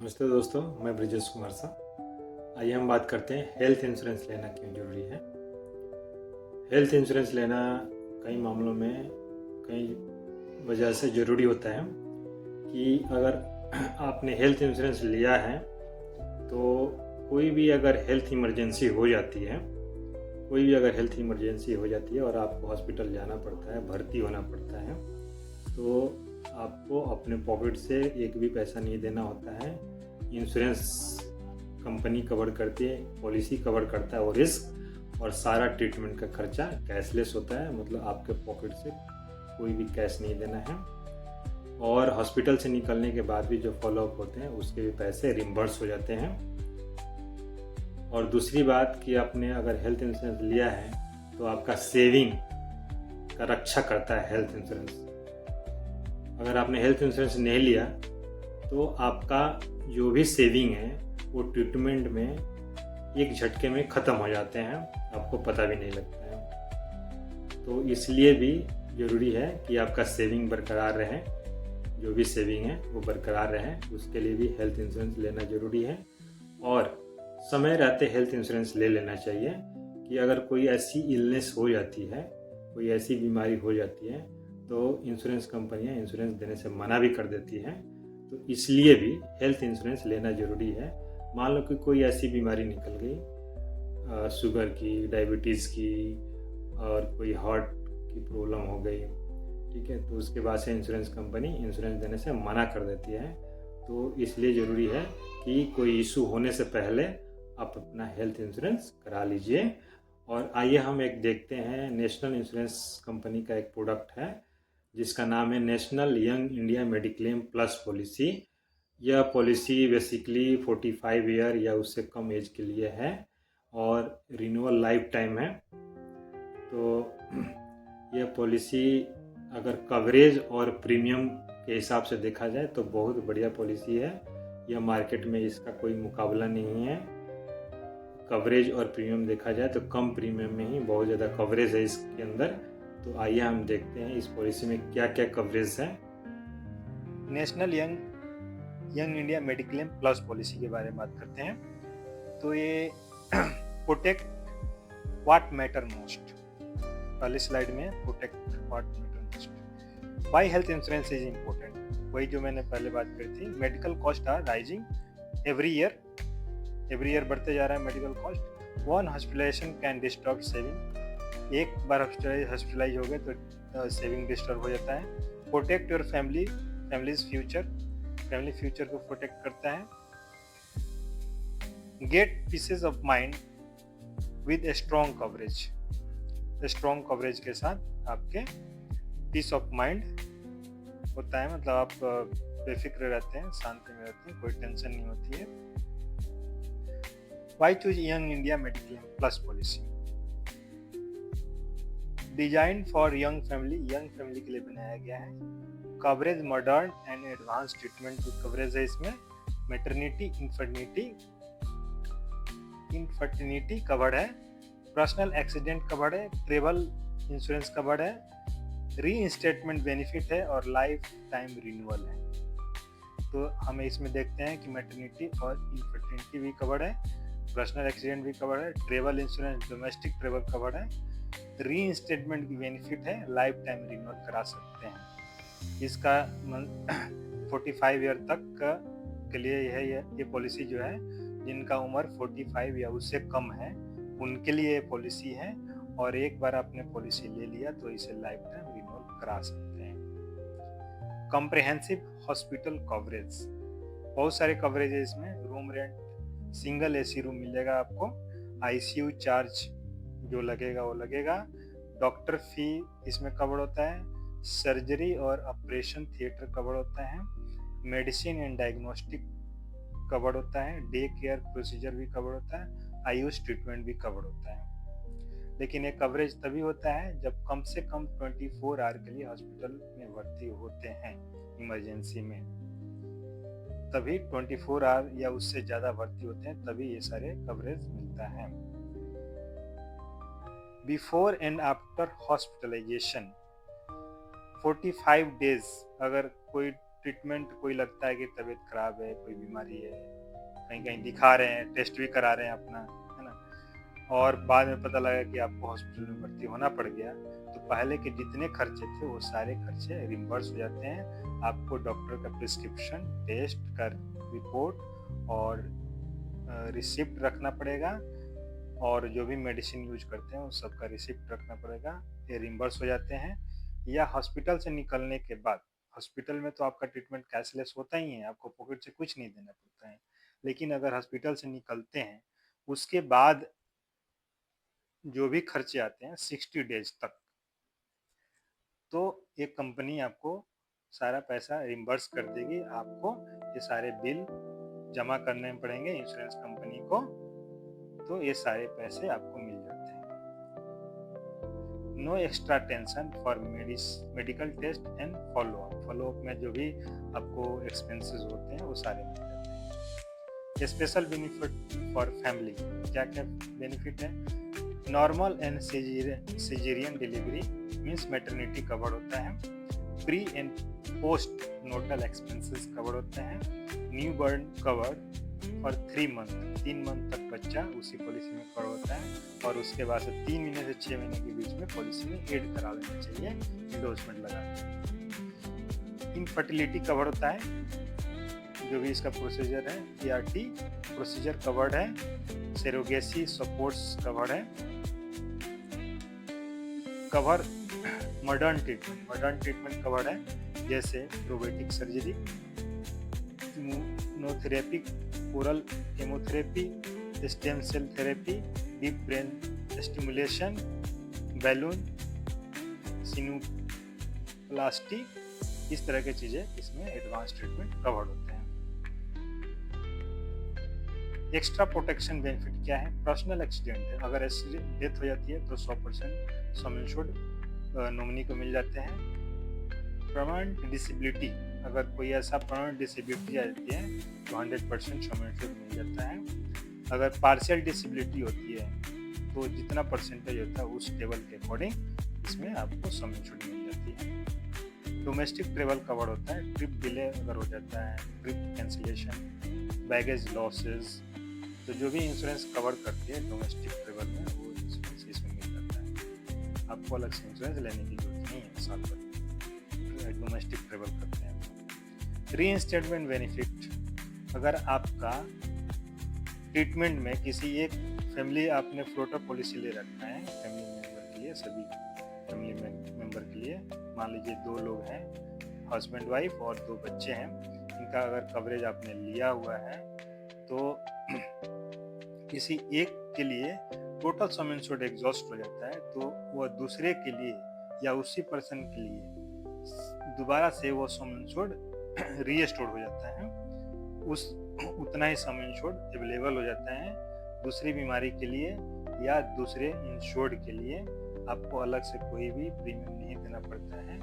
नमस्ते दोस्तों, मैं ब्रिजेश कुमार सा। आइए हम बात करते हैं हेल्थ इंश्योरेंस लेना क्यों ज़रूरी है। हेल्थ इंश्योरेंस लेना कई मामलों में कई वजह से ज़रूरी होता है कि अगर आपने हेल्थ इंश्योरेंस लिया है तो कोई भी अगर हेल्थ इमरजेंसी हो जाती है और आपको हॉस्पिटल जाना पड़ता है, भर्ती होना पड़ता है, तो आपको अपने पॉकेट से एक भी पैसा नहीं देना होता है। इंश्योरेंस कंपनी कवर करती है, पॉलिसी कवर करता है वो रिस्क, और सारा ट्रीटमेंट का खर्चा कैशलेस होता है, मतलब आपके पॉकेट से कोई भी कैश नहीं देना है। और हॉस्पिटल से निकलने के बाद भी जो फॉलोअप होते हैं उसके भी पैसे रिम्बर्स हो जाते हैं। और दूसरी बात कि आपने अगर हेल्थ इंश्योरेंस लिया है तो आपका सेविंग का रक्षा करता है हेल्थ इंश्योरेंस। अगर आपने हेल्थ इंश्योरेंस नहीं लिया तो आपका जो भी सेविंग है वो ट्रीटमेंट में एक झटके में ख़त्म हो जाते हैं, आपको पता भी नहीं लगता है। तो इसलिए भी ज़रूरी है कि आपका सेविंग बरकरार रहे, जो भी सेविंग है वो बरकरार रहे, उसके लिए भी हेल्थ इंश्योरेंस लेना ज़रूरी है। और समय रहते हेल्थ इंश्योरेंस ले लेना चाहिए कि अगर कोई ऐसी इलनेस हो जाती है, कोई ऐसी बीमारी हो जाती है तो इंश्योरेंस कंपनियां इंश्योरेंस देने से मना भी कर देती हैं। तो इसलिए भी हेल्थ इंश्योरेंस लेना ज़रूरी है। मान लो कि कोई ऐसी बीमारी निकल गई, शुगर की, डायबिटीज़ की, और कोई हार्ट की प्रॉब्लम हो गई, ठीक है, तो उसके बाद से इंश्योरेंस कंपनी इंश्योरेंस देने से मना कर देती है। तो इसलिए ज़रूरी है कि कोई इशू होने से पहले आप अपना हेल्थ इंश्योरेंस करा लीजिए। और आइए हम एक देखते हैं, नेशनल इंश्योरेंस कंपनी का एक प्रोडक्ट है जिसका नाम है national young India mediclaim plus policy. यह पॉलिसी बेसिकली 45 ईयर या उससे कम एज के लिए है और रिन्यूअल लाइफ टाइम है। तो यह पॉलिसी अगर कवरेज और प्रीमियम के हिसाब से देखा जाए तो बहुत बढ़िया पॉलिसी है। यह मार्केट में इसका कोई मुकाबला नहीं है। कवरेज और प्रीमियम देखा जाए तो कम प्रीमियम में ही बहुत ज़्यादा कवरेज है इसके अंदर। तो आइए हम देखते हैं इस पॉलिसी में क्या क्या कवरेज है। National young India mediclaim plus policy के बारे में बात करते हैं। तो ये प्रोटेक्ट व्हाट मैटर मोस्ट, पहले स्लाइड में protect what matter most, why health insurance is important. वही जो मैंने पहले बात करी थी, medical cost are rising every year बढ़ते जा रहा है medical cost. One hospitalization can disturb saving, एक बार हॉस्पिटलाइज हो गए तो सेविंग डिस्टर्ब हो जाता है। Protect your families family future को प्रोटेक्ट करता है। Get pieces of mind with a strong coverage के साथ आपके पीस ऑफ माइंड होता है, मतलब आप बेफिक्र रहते हैं, शांति में रहते हैं, कोई टेंशन नहीं होती है। Why choose young India mediclaim plus policy, design for young family के लिए बनाया गया है। Coverage modern and advance treatment की कवरेज है इसमें। मैटरनिटी इनफर्टिनिटी कवर्ड है, पर्सनल एक्सीडेंट कवर्ड है, ट्रेवल इंश्योरेंस कवर्ड है, री इंस्टेटमेंट बेनिफिट है और लाइफ टाइम रिन्यूअल है। तो हमें इसमें देखते हैं कि मैटरनिटी और इनफर्टिनिटी भी कवर्ड है, पर्सनल एक्सीडेंट भी कवर्ड है, travel insurance domestic travel covered है, री इंस्टेटमेंट की बेनिफिट है, लाइफ टाइम रिन्यूअल करा सकते हैं। इसका 45 ईयर तक के लिए ये पॉलिसी जो है, जिनका उम्र 45 या उससे कम है उनके लिए ये पॉलिसी है। और एक बार आपने पॉलिसी ले लिया तो इसे लाइफ टाइम रिन्यूअल करा सकते हैं। कॉम्प्रिहेंसिव हॉस्पिटल कवरेज, बहुत सारे कवरेज है इसमें। Room rent, single AC room मिलेगा आपको, आईसीयू चार्ज जो लगेगा वो लगेगा, डॉक्टर फी इसमें कवर होता है, सर्जरी और ऑपरेशन थिएटर कवर होता है, मेडिसिन एंड डायग्नोस्टिक कवर होता है, डे केयर प्रोसीजर भी कवर होता है, आयुष ट्रीटमेंट भी कवर होता है। लेकिन ये कवरेज तभी होता है जब कम से कम 24 आवर के लिए हॉस्पिटल में भर्ती होते हैं इमरजेंसी में, तभी 24 आवर या उससे ज्यादा भर्ती होते हैं तभी ये सारे कवरेज मिलता है। Before and after hospitalization 45 days, अगर कोई ट्रीटमेंट कोई लगता है कि तबीयत खराब है, कोई बीमारी है, कहीं कहीं दिखा रहे हैं, टेस्ट भी करा रहे हैं अपना, है ना, और बाद में पता लगा कि आपको हॉस्पिटल में भर्ती होना पड़ गया, तो पहले के जितने खर्चे थे वो सारे खर्चे रिम्बर्स हो जाते हैं। आपको डॉक्टर का प्रिस्क्रिप्शन, टेस्ट का रिपोर्ट और रिसिप्ट रखना पड़ेगा, और जो भी मेडिसिन यूज करते हैं उस सबका रिसिप्ट रखना पड़ेगा। ये रिम्बर्स हो जाते हैं। या हॉस्पिटल से निकलने के बाद, हॉस्पिटल में तो आपका ट्रीटमेंट कैशलेस होता ही है, आपको पॉकेट से कुछ नहीं देना पड़ता है। लेकिन अगर हॉस्पिटल से निकलते हैं उसके बाद जो भी खर्चे आते हैं 60 डेज तक, तो एक कंपनी आपको सारा पैसा रिम्बर्स कर देगी। आपको ये सारे बिल जमा करने पड़ेंगे इंश्योरेंस कंपनी को, तो ये सारे पैसे आपको मिल जाते हैं। No extra tension for medical test and follow up में जो भी आपको एक्सपेंसेस होते हैं वो सारे मिल जाते हैं। स्पेशल बेनिफिट फॉर फैमिली, क्या क्या बेनिफिट है? Normal and caesarean delivery means maternity cover होता है। Pre and post natal expenses cover होते हैं। New born cover for 3 month, 3 month तक बच्चा उसी पॉलिसी में कवर होता है, और उसके बाद से 3 महीने से 6 महीने के बीच में पॉलिसी में ऐड करा लेना चाहिए, इंडोर्समेंट लगा के। इनफर्टिलिटी कवर होता है, जो भी इसका प्रोसीजर है, PRT प्रोसीजर कवर्ड है। सेरोगेसी सपोर्ट्स कवर्ड है। कवर मॉडर्न ट्रीटमेंट कवर्ड है, जैसे robotic surgery, immunotherapy, oral chemotherapy, stem cell therapy, deep brain stimulation, balloon, sinuplasty, इस तरह की चीजें इसमें एडवांस ट्रीटमेंट कवर्ड होते हैं। एक्स्ट्रा प्रोटेक्शन बेनिफिट क्या है? पर्सनल एक्सीडेंट है, अगर डेथ हो जाती है तो 100% सम इंश्योर्ड नॉमिनी को मिल जाते हैं। परमानेंट डिसेबिलिटी, अगर कोई ऐसा परमानेंट डिसेबिलिटी आ जाती है तो 100% सम इंश्योर्ड मिल जाता है। अगर पार्शियल डिसेबिलिटी होती है तो जितना परसेंटेज होता है उस टेबल के अकॉर्डिंग इसमें आपको सम इंश्योर्ड मिल जाती है। डोमेस्टिक ट्रेवल कवर होता है, ट्रिप डिले अगर हो जाता है, ट्रिप कैंसिलेशन, बैगेज लॉसेस, तो जो भी इंश्योरेंस कवर करती है डोमेस्टिक ट्रेवल में वो इंश्योरेंस इसमें मिल जाता है। आपको अलग से इंश्योरेंस लेने की जरूरत नहीं है साल भर डोमेस्टिक ट्रेवल करते हैं। रीइंस्टेटमेंट बेनिफिट, अगर आपका ट्रीटमेंट में किसी एक फैमिली, आपने फ्लोटर पॉलिसी ले रखा है फैमिली मेंबर के लिए, सभी फैमिली मेंबर के लिए, मान लीजिए 2 लोग हैं, हस्बैंड वाइफ और 2 बच्चे हैं, इनका अगर कवरेज आपने लिया हुआ है तो किसी एक के लिए टोटल सम इंश्योर्ड एग्जॉस्ट हो जाता है, तो वह दूसरे के लिए या उसी पर्सन के लिए दोबारा से वो सम इंश्योर्ड रीस्टोर हो जाता है, उस उतना ही सम इंश्योर्ड अवेलेबल हो जाता है दूसरी बीमारी के लिए या दूसरे इंश्योर्ड के लिए। आपको अलग से कोई भी प्रीमियम नहीं देना पड़ता है।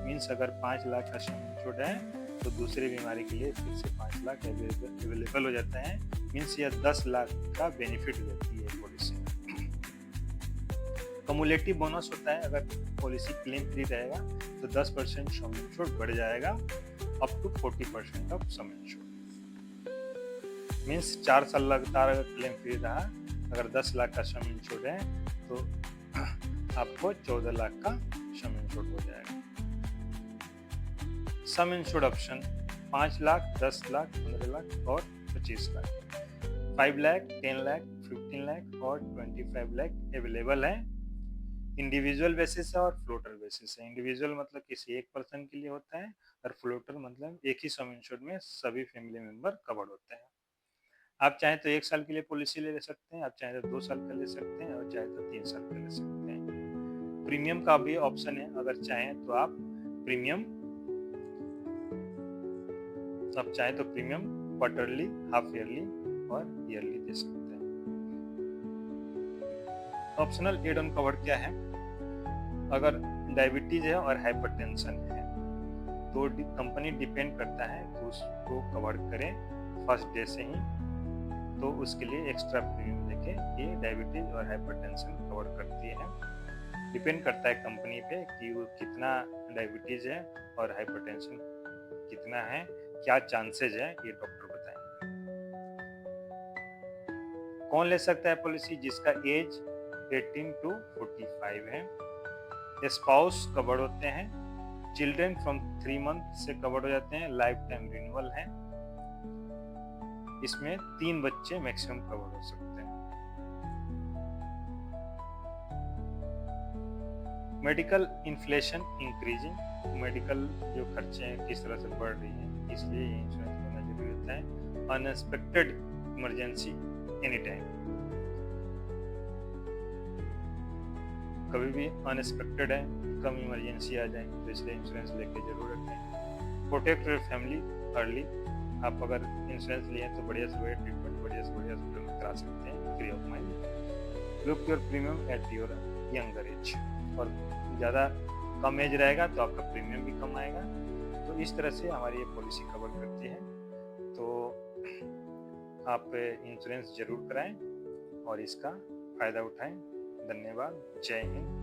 मीन्स अगर 5 लाख का सम इंश्योर्ड है तो दूसरी बीमारी के लिए फिर से 5 लाख अवेलेबल हो जाता है। मीन्स यह 10 लाख का बेनिफिट हो जाती है पॉलिसी। कम्युलेटिव बोनस होता है, अगर पॉलिसी क्लेम फ्री रहेगा तो 10% सम इंश्योर्ड बढ़ जाएगा up to 40% of sum insured. Means 4 साल लगातार अगर क्लेम फ्री रहा, अगर 10 लाख का सम इंश्योर्ड है तो आपको 14 लाख का सम इंश्योर्ड हो जाएगा। सम इंश्योर्ड ऑप्शन 5 लाख, 10 लाख, 15 लाख और 25 लाख, 5 लाख, 10 लाख, 15 लाख और 25 लाख अवेलेबल है। इंडिविजुअल बेसिस है और फ्लोटर बेसिस है। इंडिविजुअल मतलब किसी एक पर्सन के लिए होता है, और फ्लोटर मतलब एक ही सम इंश्योर्ड में सभी फैमिली मेंबर कवर्ड होते हैं। आप चाहें तो 1 साल के लिए पॉलिसी ले सकते हैं, आप चाहें तो 2 साल का ले सकते हैं, और चाहे तो 3 साल का ले सकते हैं। प्रीमियम का भी ऑप्शन है, अगर चाहें तो आप प्रीमियम क्वार्टरली, हाफ ईयरली और ईयरली दे सकते हैं। ऑप्शनल एड ऑन कवर क्या है? अगर डायबिटीज है और हाइपरटेंशन है तो कंपनी डिपेंड करता है कि उसको कवर करें फर्स्ट डे से ही, तो उसके लिए एक्स्ट्रा प्रीमियम लेके ये डायबिटीज और हाइपरटेंशन कवर करती है। डिपेंड करता है कंपनी पे कि वो कितना डायबिटीज है और हाइपरटेंशन कितना है, क्या चांसेज है, ये डॉक्टर बताएंगे। कौन ले सकता है पॉलिसी? जिसका एज 18 to 45 है। स्पाउस कवर्ड होते हैं। चिल्ड्रन फ्रॉम 3 मंथ से कवर्ड हो जाते हैं। लाइफ टाइम रिन्यूअल है। इसमें 3 बच्चे मैक्सिमम कवर्ड हो सकते हैं। मेडिकल इन्फ्लेशन इंक्रीजिंग, मेडिकल जो खर्चे हैं किस तरह से बढ़ रही हैं, इसलिए ये इंश्योरेंस करना जरूरी होता है। अनएक्सपेक्टेड इमरजेंसी एनी टाइम, कभी भी अनएक्सपेक्टेड है, कम इमरजेंसी आ जाए तो इसलिए इंश्योरेंस लेके जरूर रखें। प्रोटेक्ट योर फैमिली अर्ली, आप अगर इंश्योरेंस लिए तो बढ़िया से बढ़िया ट्रीटमेंट बढ़िया से बढ़िया हॉस्पिटल में करा सकते हैं free of mind. Look your premium at your younger age, और ज़्यादा कम एज रहेगा तो आपका प्रीमियम भी कम आएगा। तो इस तरह से हमारी ये पॉलिसी कवर करती है। तो आप इंश्योरेंस जरूर कराएं और इसका फ़ायदा उठाएं। धन्यवाद। जय हिंद।